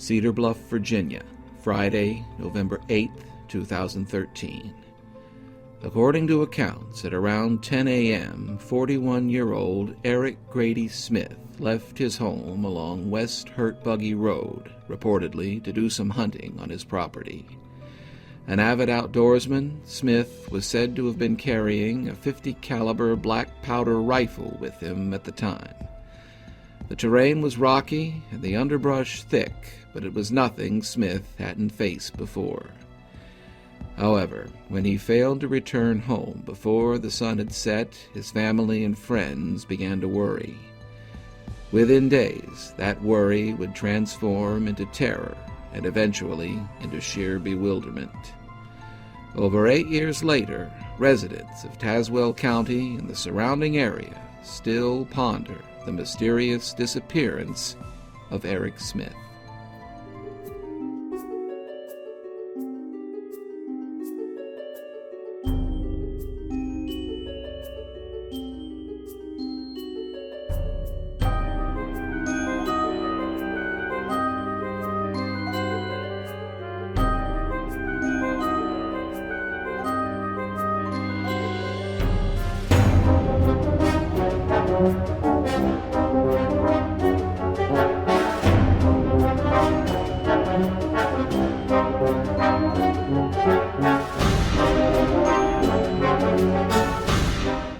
Cedar Bluff, Virginia, Friday, November 8, 2013. According to accounts, at around 10 a.m., 41-year-old Eric Grady Smith left his home along West Hurt Buggy Road, reportedly to do some hunting on his property. An avid outdoorsman, Smith was said to have been carrying a .50 caliber black powder rifle with him at the time. The terrain was rocky and the underbrush thick, but it was nothing Smith hadn't faced before. However, when he failed to return home before the sun had set, his family and friends began to worry. Within days, that worry would transform into terror and eventually into sheer bewilderment. Over 8 years later, residents of Tazewell County and the surrounding area still ponder the mysterious disappearance of Eric Smith.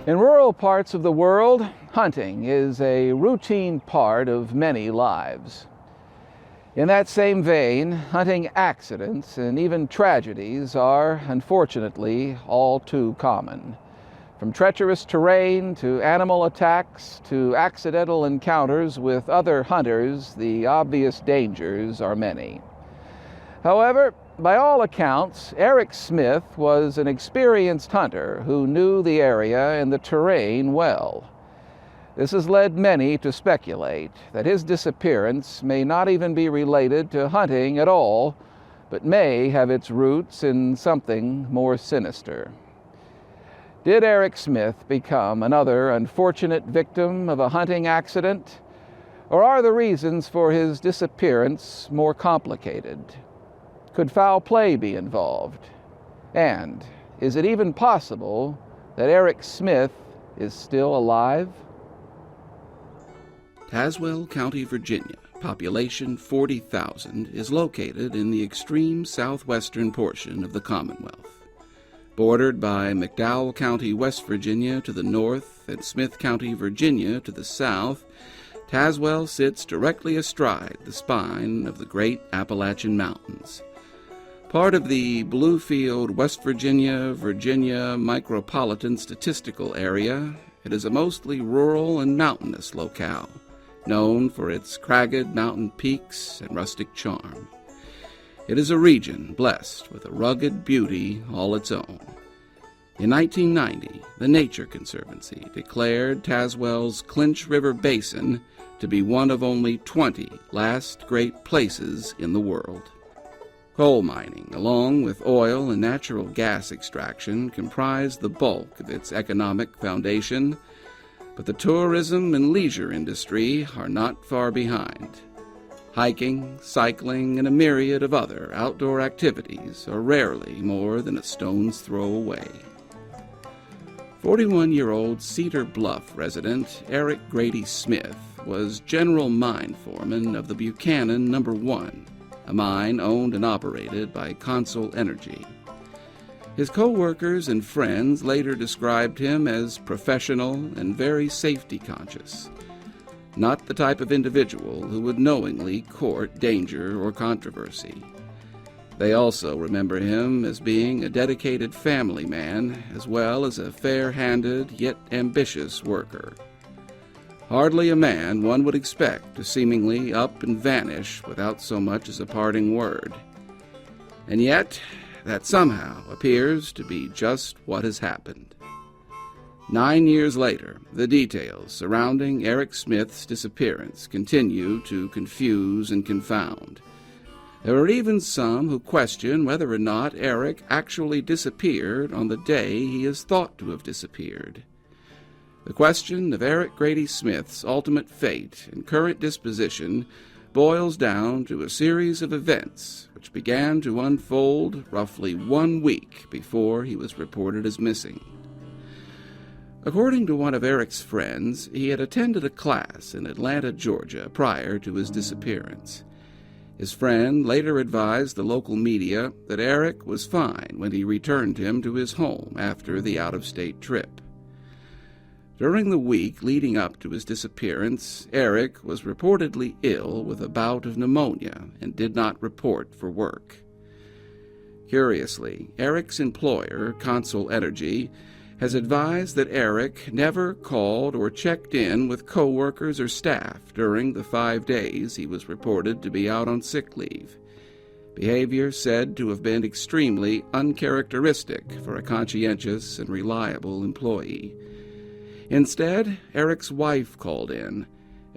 In rural parts of the world, hunting is a routine part of many lives. In that same vein, hunting accidents and even tragedies are, unfortunately, all too common. From treacherous terrain to animal attacks to accidental encounters with other hunters, the obvious dangers are many. However, by all accounts, Eric Smith was an experienced hunter who knew the area and the terrain well. This has led many to speculate that his disappearance may not even be related to hunting at all, but may have its roots in something more sinister. Did Eric Smith become another unfortunate victim of a hunting accident? Or are the reasons for his disappearance more complicated? Could foul play be involved? And is it even possible that Eric Smith is still alive? Tazewell County, Virginia, population 40,000, is located in the extreme southwestern portion of the Commonwealth. Bordered by McDowell County, West Virginia to the north and Smith County, Virginia to the south, Tazewell sits directly astride the spine of the Great Appalachian Mountains. Part of the Bluefield, West Virginia, Micropolitan Statistical Area, it is a mostly rural and mountainous locale, known for its cragged mountain peaks and rustic charm. It is a region blessed with a rugged beauty all its own. In 1990, the Nature Conservancy declared Tazewell's Clinch River Basin to be one of only 20 last great places in the world. Coal mining, along with oil and natural gas extraction, comprise the bulk of its economic foundation, but the tourism and leisure industry are not far behind. Hiking, cycling, and a myriad of other outdoor activities are rarely more than a stone's throw away. 41-year-old Cedar Bluff resident Eric Grady Smith was general mine foreman of the Buchanan No. 1, a mine owned and operated by Consul Energy. His co-workers and friends later described him as professional and very safety-conscious, not the type of individual who would knowingly court danger or controversy. They also remember him as being a dedicated family man, as well as a fair-handed yet ambitious worker. Hardly a man one would expect to seemingly up and vanish without so much as a parting word. And yet, that somehow appears to be just what has happened. 9 years later, the details surrounding Eric Smith's disappearance continue to confuse and confound. There are even some who question whether or not Eric actually disappeared on the day he is thought to have disappeared. The question of Eric Grady Smith's ultimate fate and current disposition boils down to a series of events which began to unfold roughly 1 week before he was reported as missing. According to one of Eric's friends, he had attended a class in Atlanta, Georgia, prior to his disappearance. His friend later advised the local media that Eric was fine when he returned him to his home after the out-of-state trip. During the week leading up to his disappearance, Eric was reportedly ill with a bout of pneumonia and did not report for work. Curiously, Eric's employer, Consul Energy, has advised that Eric never called or checked in with co-workers or staff during the 5 days he was reported to be out on sick leave, behavior said to have been extremely uncharacteristic for a conscientious and reliable employee. Instead, Eric's wife called in,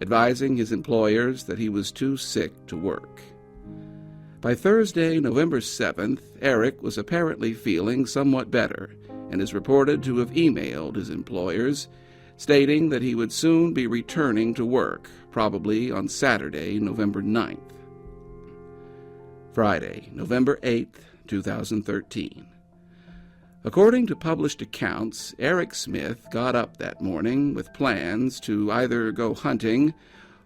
advising his employers that he was too sick to work. By Thursday, November 7th, Eric was apparently feeling somewhat better and is reported to have emailed his employers, stating that he would soon be returning to work, probably on Saturday, November 9th. Friday, November 8th, 2013. According to published accounts, Eric Smith got up that morning with plans to either go hunting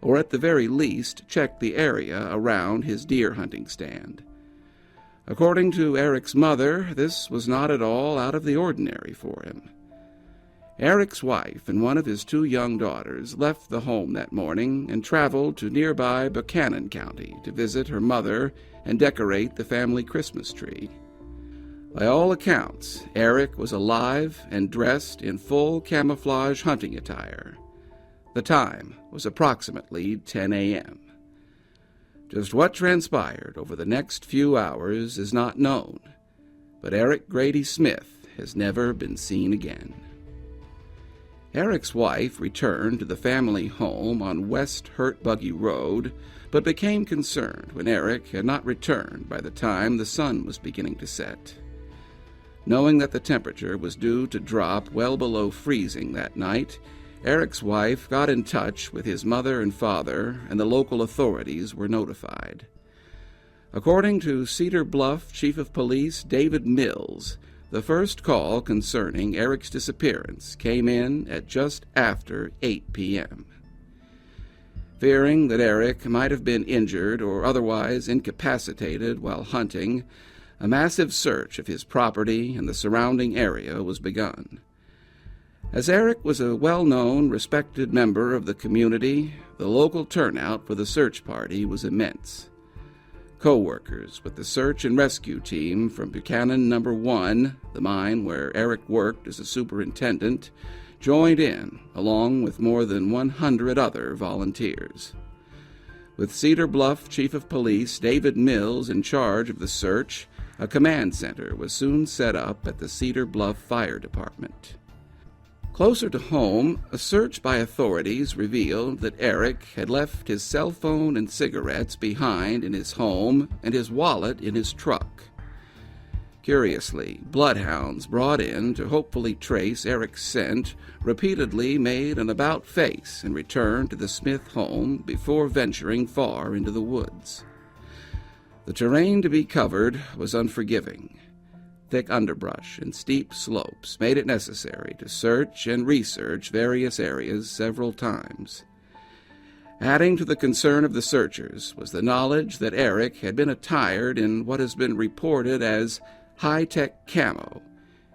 or at the very least check the area around his deer hunting stand. According to Eric's mother, this was not at all out of the ordinary for him. Eric's wife and one of his 2 young daughters left the home that morning and traveled to nearby Buchanan County to visit her mother and decorate the family Christmas tree. By all accounts, Eric was alive and dressed in full camouflage hunting attire. The time was approximately 10 a.m. Just what transpired over the next few hours is not known, but Eric Grady Smith has never been seen again. Eric's wife returned to the family home on West Hurt Buggy Road, but became concerned when Eric had not returned by the time the sun was beginning to set. Knowing that the temperature was due to drop well below freezing that night, Eric's wife got in touch with his mother and father, and the local authorities were notified. According to Cedar Bluff Chief of Police David Mills, the first call concerning Eric's disappearance came in at just after 8 p.m. Fearing that Eric might have been injured or otherwise incapacitated while hunting, a massive search of his property and the surrounding area was begun. As Eric was a well-known, respected member of the community, the local turnout for the search party was immense. Co-workers with the search and rescue team from Buchanan No. 1, the mine where Eric worked as a superintendent, joined in, along with more than 100 other volunteers. With Cedar Bluff Chief of Police David Mills in charge of the search, a command center was soon set up at the Cedar Bluff Fire Department. Closer to home, a search by authorities revealed that Eric had left his cell phone and cigarettes behind in his home and his wallet in his truck. Curiously, bloodhounds brought in to hopefully trace Eric's scent repeatedly made an about-face and returned to the Smith home before venturing far into the woods. The terrain to be covered was unforgiving. Thick underbrush and steep slopes made it necessary to search and research various areas several times. Adding to the concern of the searchers was the knowledge that Eric had been attired in what has been reported as high-tech camo,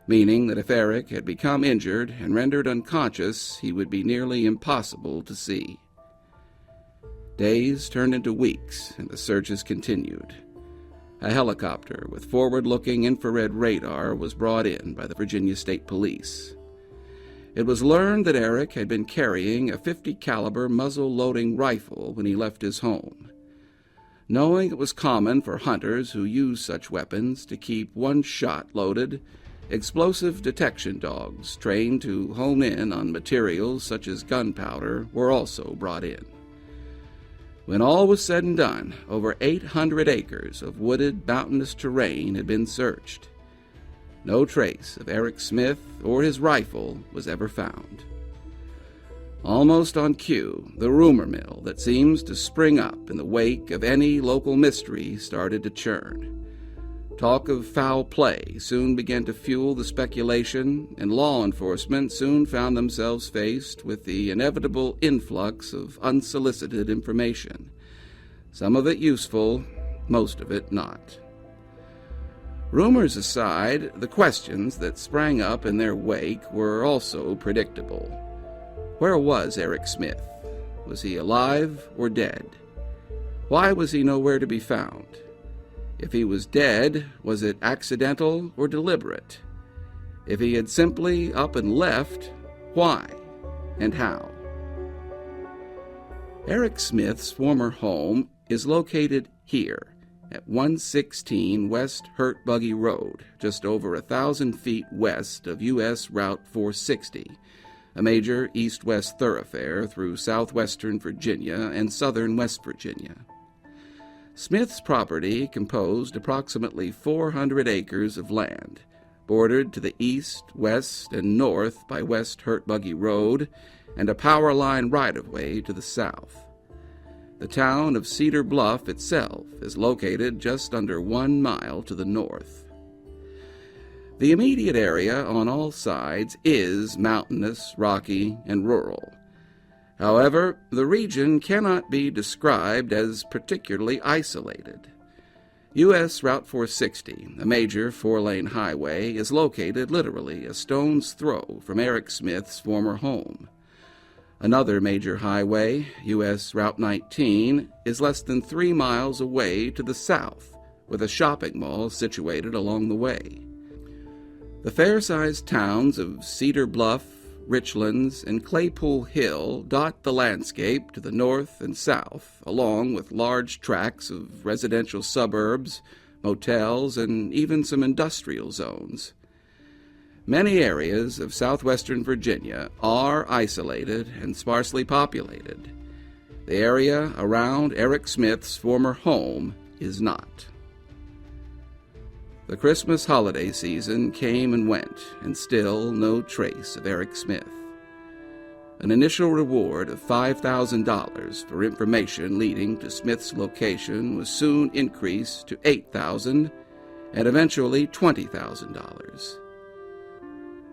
meaning that if Eric had become injured and rendered unconscious, he would be nearly impossible to see. Days turned into weeks, and the searches continued. A helicopter with forward-looking infrared radar was brought in by the Virginia State Police. It was learned that Eric had been carrying a .50 caliber muzzle-loading rifle when he left his home. Knowing it was common for hunters who use such weapons to keep one shot loaded, explosive detection dogs trained to hone in on materials such as gunpowder were also brought in. When all was said and done, over 800 acres of wooded, mountainous terrain had been searched. No trace of Eric Smith or his rifle was ever found. Almost on cue, the rumor mill that seems to spring up in the wake of any local mystery started to churn. Talk of foul play soon began to fuel the speculation, and law enforcement soon found themselves faced with the inevitable influx of unsolicited information. Some of it useful, most of it not. Rumors aside, the questions that sprang up in their wake were also predictable. Where was Eric Smith? Was he alive or dead? Why was he nowhere to be found? If he was dead, was it accidental or deliberate? If he had simply up and left, why and how? Eric Smith's former home is located here at 116 West Hurt Buggy Road, just over 1,000 feet west of U.S. Route 460, a major east-west thoroughfare through southwestern Virginia and southern West Virginia. Smith's property composed approximately 400 acres of land, bordered to the east, west, and north by West Hurt Buggy Road and a power line right-of-way to the south. The town of Cedar Bluff itself is located just under 1 mile to the north. The immediate area on all sides is mountainous, rocky, and rural. However, the region cannot be described as particularly isolated. U.S. Route 460, a major four-lane highway, is located literally a stone's throw from Eric Smith's former home. Another major highway, U.S. Route 19, is less than 3 miles away to the south, with a shopping mall situated along the way. The fair-sized towns of Cedar Bluff, Richlands, and Claypool Hill dot the landscape to the north and south, along with large tracts of residential suburbs, motels, and even some industrial zones. Many areas of southwestern Virginia are isolated and sparsely populated. The area around Eric Smith's former home is not. The Christmas holiday season came and went, and still no trace of Eric Smith. An initial reward of $5,000 for information leading to Smith's location was soon increased to $8,000 and eventually $20,000.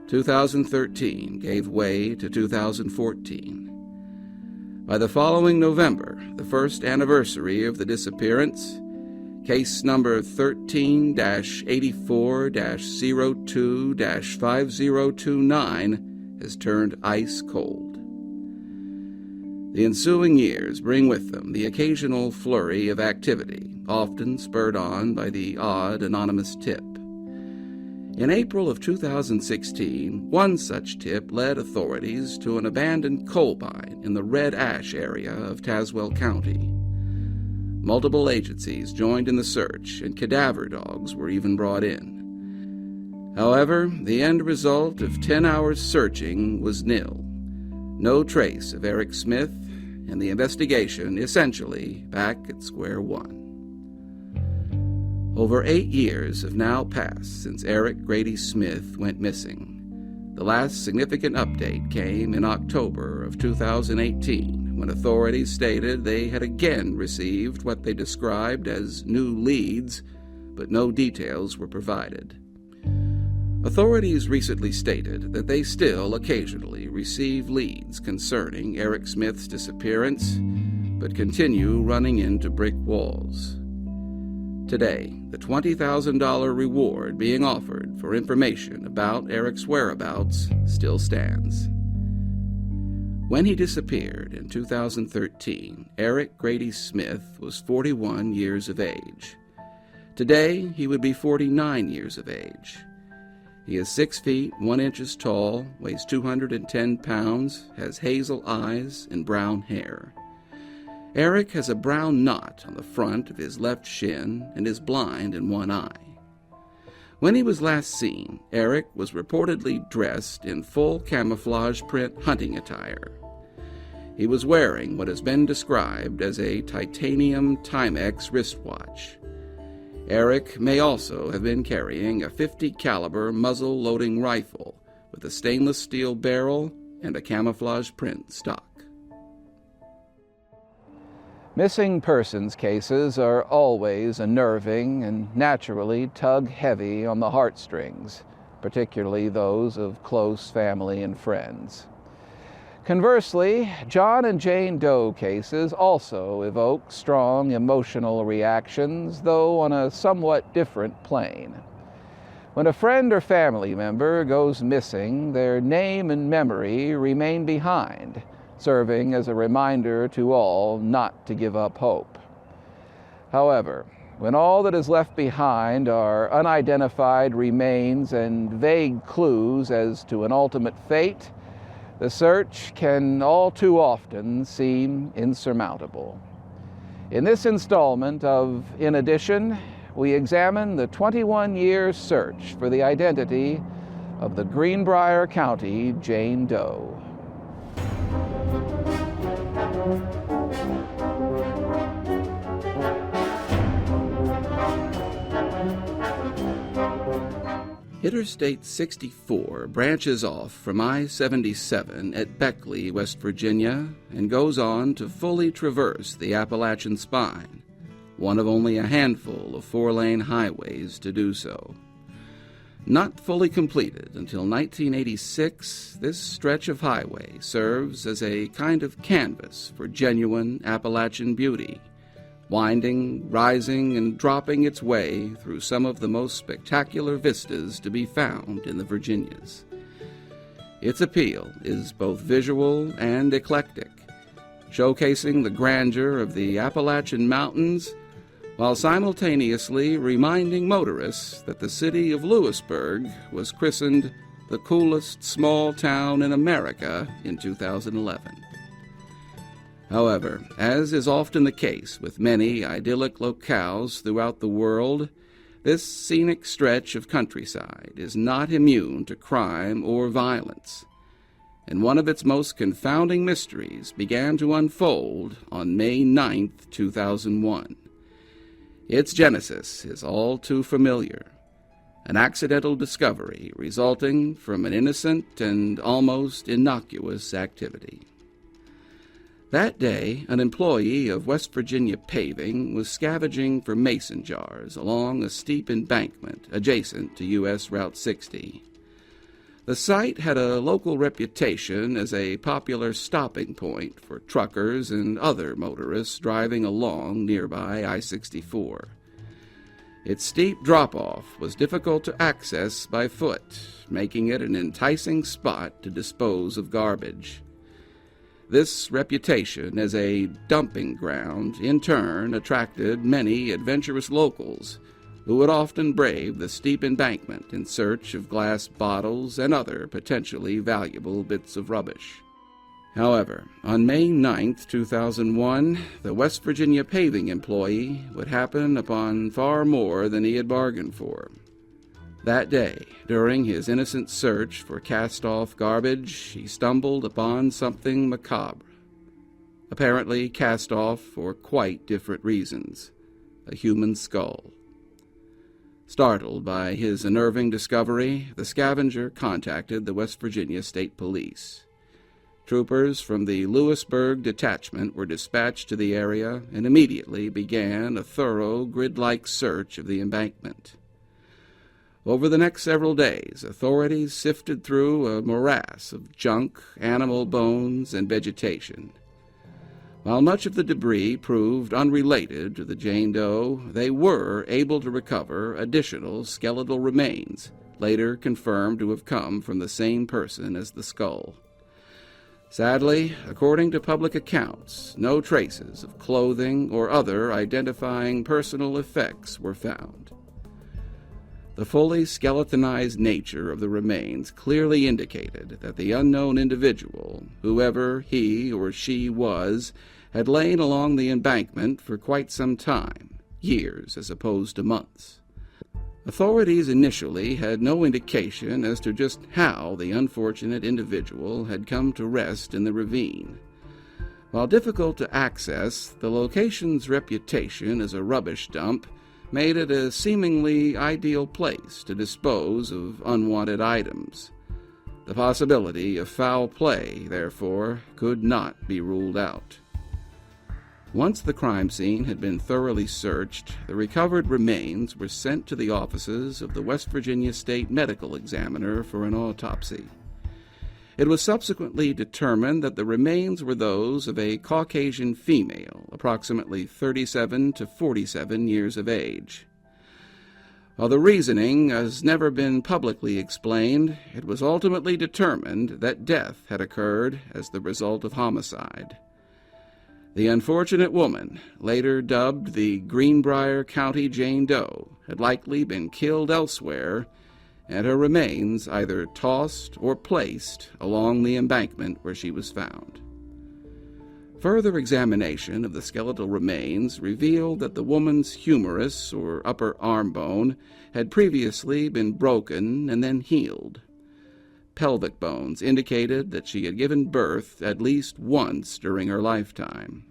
2013 gave way to 2014. By the following November, the first anniversary of the disappearance, case number 13-84-02-5029 has turned ice cold. The ensuing years bring with them the occasional flurry of activity, often spurred on by the odd anonymous tip. In April of 2016, one such tip led authorities to an abandoned coal mine in the Red Ash area of Tazewell County. Multiple agencies joined in the search, and cadaver dogs were even brought in. However, the end result of 10 hours searching was nil. No trace of Eric Smith, and the investigation essentially back at square one. Over 8 years have now passed since Eric Grady Smith went missing. The last significant update came in October of 2018, when authorities stated they had again received what they described as new leads, but no details were provided. Authorities recently stated that they still occasionally receive leads concerning Eric Smith's disappearance, but continue running into brick walls. Today, the $20,000 reward being offered for information about Eric's whereabouts still stands. When he disappeared in 2013, Eric Grady Smith was 41 years of age. Today, he would be 49 years of age. He is 6 feet 1 inches tall, weighs 210 pounds, has hazel eyes, and brown hair. Eric has a brown knot on the front of his left shin and is blind in one eye. When he was last seen, Eric was reportedly dressed in full camouflage print hunting attire. He was wearing what has been described as a titanium Timex wristwatch. Eric may also have been carrying a .50 caliber muzzle-loading rifle with a stainless steel barrel and a camouflage print stock. Missing persons cases are always unnerving and naturally tug heavy on the heartstrings, particularly those of close family and friends. Conversely, John and Jane Doe cases also evoke strong emotional reactions, though on a somewhat different plane. When a friend or family member goes missing, their name and memory remain behind, serving as a reminder to all not to give up hope. However, when all that is left behind are unidentified remains and vague clues as to an ultimate fate, the search can all too often seem insurmountable. In this installment of In Addition, we examine the 21-year search for the identity of the Greenbrier County Jane Doe. Interstate 64 branches off from I-77 at Beckley, West Virginia, and goes on to fully traverse the Appalachian Spine, one of only a handful of four-lane highways to do so. Not fully completed until 1986, this stretch of highway serves as a kind of canvas for genuine Appalachian beauty, winding, rising, and dropping its way through some of the most spectacular vistas to be found in the Virginias. Its appeal is both visual and eclectic, showcasing the grandeur of the Appalachian Mountains while simultaneously reminding motorists that the city of Lewisburg was christened the coolest small town in America in 2011. However, as is often the case with many idyllic locales throughout the world, this scenic stretch of countryside is not immune to crime or violence, and one of its most confounding mysteries began to unfold on May 9, 2001. Its genesis is all too familiar, an accidental discovery resulting from an innocent and almost innocuous activity. That day, an employee of West Virginia Paving was scavenging for mason jars along a steep embankment adjacent to U.S. Route 60. The site had a local reputation as a popular stopping point for truckers and other motorists driving along nearby I-64. Its steep drop-off was difficult to access by foot, making it an enticing spot to dispose of garbage. This reputation as a dumping ground, in turn, attracted many adventurous locals who would often brave the steep embankment in search of glass bottles and other potentially valuable bits of rubbish. However, on May 9, 2001, the West Virginia paving employee would happen upon far more than he had bargained for. That day, during his innocent search for cast-off garbage, he stumbled upon something macabre. Apparently cast off for quite different reasons: a human skull. Startled by his unnerving discovery, the scavenger contacted the West Virginia State Police. Troopers from the Lewisburg detachment were dispatched to the area and immediately began a thorough, grid-like search of the embankment. Over the next several days, authorities sifted through a morass of junk, animal bones, and vegetation. While much of the debris proved unrelated to the Jane Doe, they were able to recover additional skeletal remains, later confirmed to have come from the same person as the skull. Sadly, according to public accounts, no traces of clothing or other identifying personal effects were found. The fully skeletonized nature of the remains clearly indicated that the unknown individual, whoever he or she was, had lain along the embankment for quite some time, years as opposed to months. Authorities initially had no indication as to just how the unfortunate individual had come to rest in the ravine. While difficult to access, the location's reputation as a rubbish dump made it a seemingly ideal place to dispose of unwanted items. The possibility of foul play, therefore, could not be ruled out. Once the crime scene had been thoroughly searched, the recovered remains were sent to the offices of the West Virginia State Medical Examiner for an autopsy. It was subsequently determined that the remains were those of a Caucasian female, approximately 37 to 47 years of age. While the reasoning has never been publicly explained, it was ultimately determined that death had occurred as the result of homicide. The unfortunate woman, later dubbed the Greenbrier County Jane Doe, had likely been killed elsewhere, and her remains either tossed or placed along the embankment where she was found. Further examination of the skeletal remains revealed that the woman's humerus, or upper arm bone, had previously been broken and then healed. Pelvic bones indicated that she had given birth at least once during her lifetime.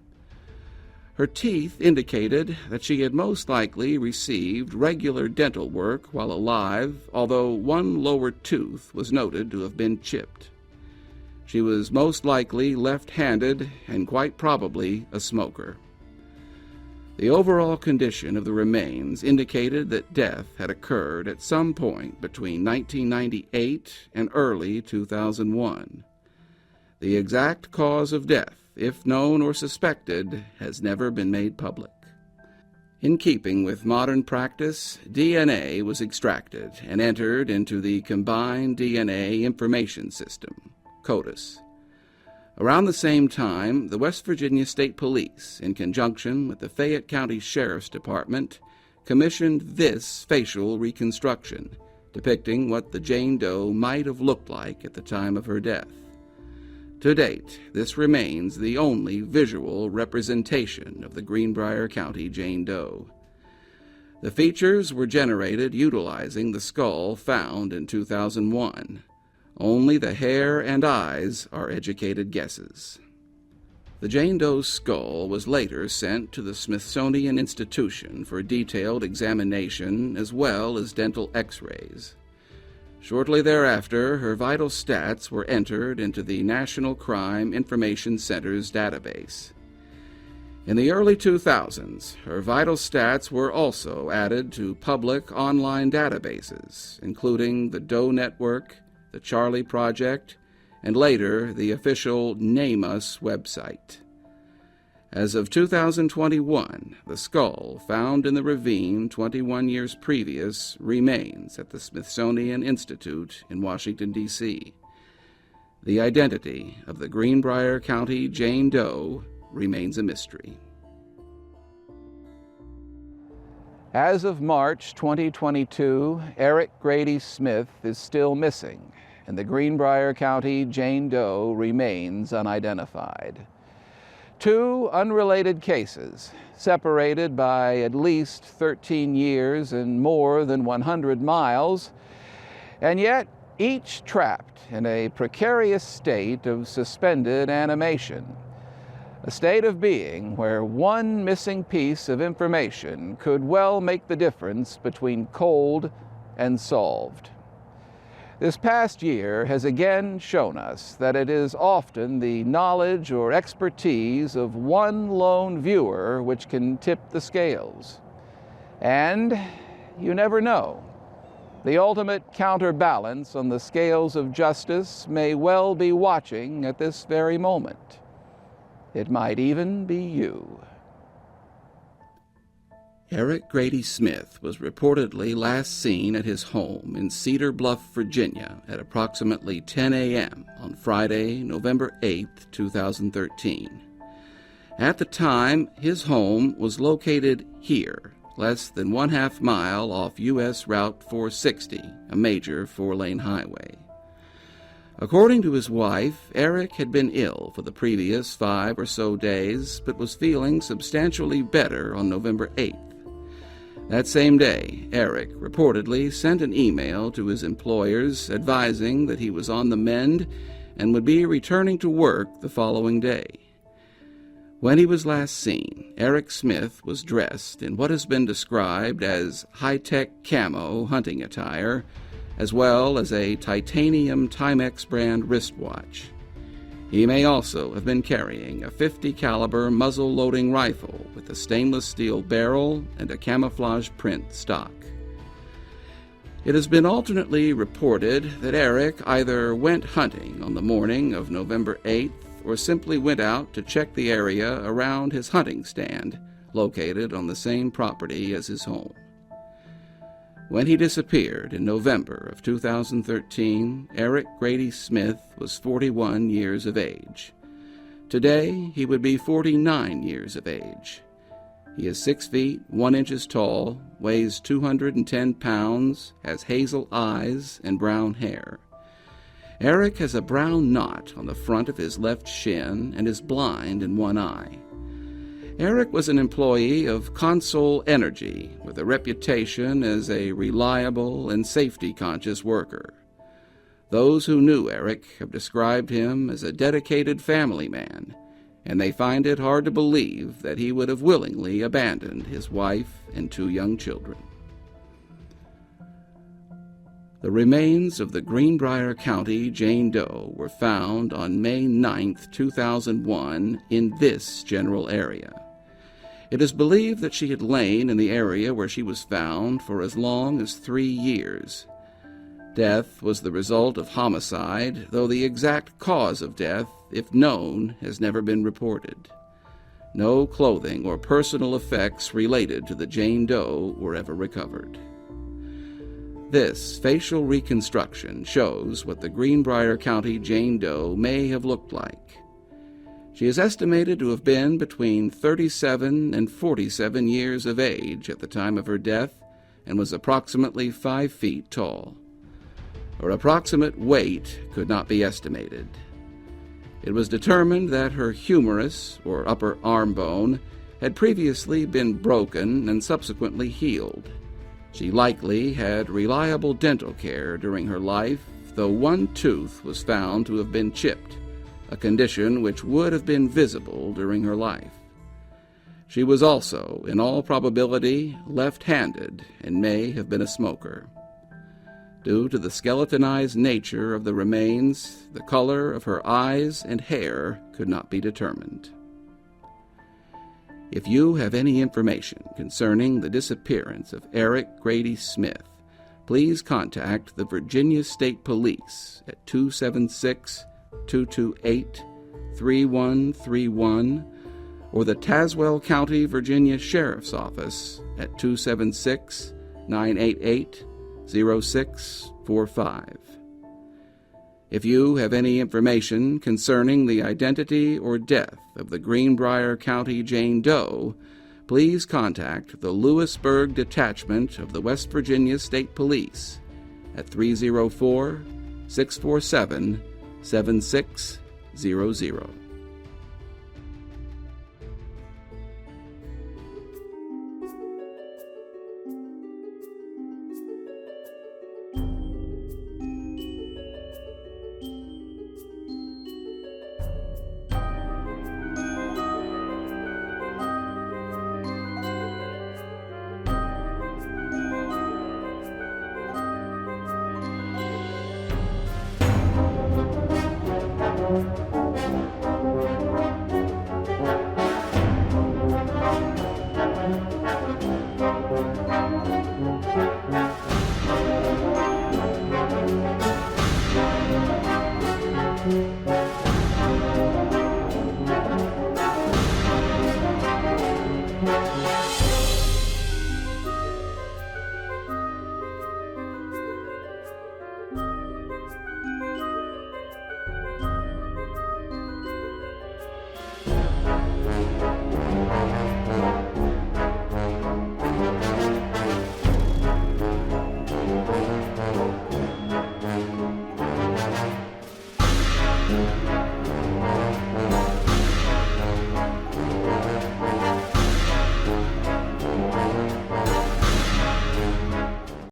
Her teeth indicated that she had most likely received regular dental work while alive, although one lower tooth was noted to have been chipped. She was most likely left-handed and quite probably a smoker. The overall condition of the remains indicated that death had occurred at some point between 1998 and early 2001. The exact cause of death, if known or suspected, has never been made public. In keeping with modern practice, DNA was extracted and entered into the Combined DNA Information System, CODIS. Around the same time, the West Virginia State Police, in conjunction with the Fayette County Sheriff's Department, commissioned this facial reconstruction, depicting what the Jane Doe might have looked like at the time of her death. To date, this remains the only visual representation of the Greenbrier County Jane Doe. The features were generated utilizing the skull found in 2001. Only the hair and eyes are educated guesses. The Jane Doe's skull was later sent to the Smithsonian Institution for detailed examination as well as dental x-rays. Shortly thereafter, her vital stats were entered into the National Crime Information Center's database. In the early 2000s, her vital stats were also added to public online databases, including the Doe Network, the Charlie Project, and later the official Name Us website. As of 2021, the skull found in the ravine 21 years previous remains at the Smithsonian Institute in Washington, D.C. The identity of the Greenbrier County Jane Doe remains a mystery. As of March 2022, Eric Grady Smith is still missing, and the Greenbrier County Jane Doe remains unidentified. Two unrelated cases, separated by at least 13 years and more than 100 miles, and yet each trapped in a precarious state of suspended animation. A state of being where one missing piece of information could well make the difference between cold and solved. This past year has again shown us that it is often the knowledge or expertise of one lone viewer which can tip the scales. And you never know. The ultimate counterbalance on the scales of justice may well be watching at this very moment. It might even be you. Eric Grady Smith was reportedly last seen at his home in Cedar Bluff, Virginia at approximately 10 a.m. on Friday, November 8, 2013. At the time, his home was located here, less than 1/2 mile off U.S. Route 460, a major 4-lane highway. According to his wife, Eric had been ill for the previous 5 or so days, but was feeling substantially better on November 8th. That same day, Eric reportedly sent an email to his employers advising that he was on the mend and would be returning to work the following day. When he was last seen, Eric Smith was dressed in what has been described as high-tech camo hunting attire as well as a titanium Timex brand wristwatch. He may also have been carrying a .50 caliber muzzle-loading rifle with a stainless steel barrel and a camouflage print stock. It has been alternately reported that Eric either went hunting on the morning of November 8th or simply went out to check the area around his hunting stand, located on the same property as his home. When he disappeared in November of 2013, Eric Grady Smith was 41 years of age. Today, he would be 49 years of age. He is 6 feet 1 inches tall, weighs 210 pounds, has hazel eyes and brown hair. Eric has a brown knot on the front of his left shin and is blind in one eye. Eric was an employee of Consol Energy with a reputation as a reliable and safety-conscious worker. Those who knew Eric have described him as a dedicated family man, and they find it hard to believe that he would have willingly abandoned his wife and 2 young children. The remains of the Greenbrier County Jane Doe were found on May 9, 2001, in this general area. It is believed that she had lain in the area where she was found for as long as 3 years. Death was the result of homicide, though the exact cause of death, if known, has never been reported. No clothing or personal effects related to the Jane Doe were ever recovered. This facial reconstruction shows what the Greenbrier County Jane Doe may have looked like. She is estimated to have been between 37 and 47 years of age at the time of her death and was approximately 5 feet tall. Her approximate weight could not be estimated. It was determined that her humerus, or upper arm bone, had previously been broken and subsequently healed. She likely had reliable dental care during her life, though 1 tooth was found to have been chipped, a condition which would have been visible during her life. She was also, in all probability, left-handed and may have been a smoker. Due to the skeletonized nature of the remains, the color of her eyes and hair could not be determined. If you have any information concerning the disappearance of Eric Grady Smith, please contact the Virginia State Police at 276-228-3131 or the Tazewell County, Virginia Sheriff's Office at 276-988-0645. If you have any information concerning the identity or death of the Greenbrier County Jane Doe, please contact the Lewisburg Detachment of the West Virginia State Police at 304-647-7600.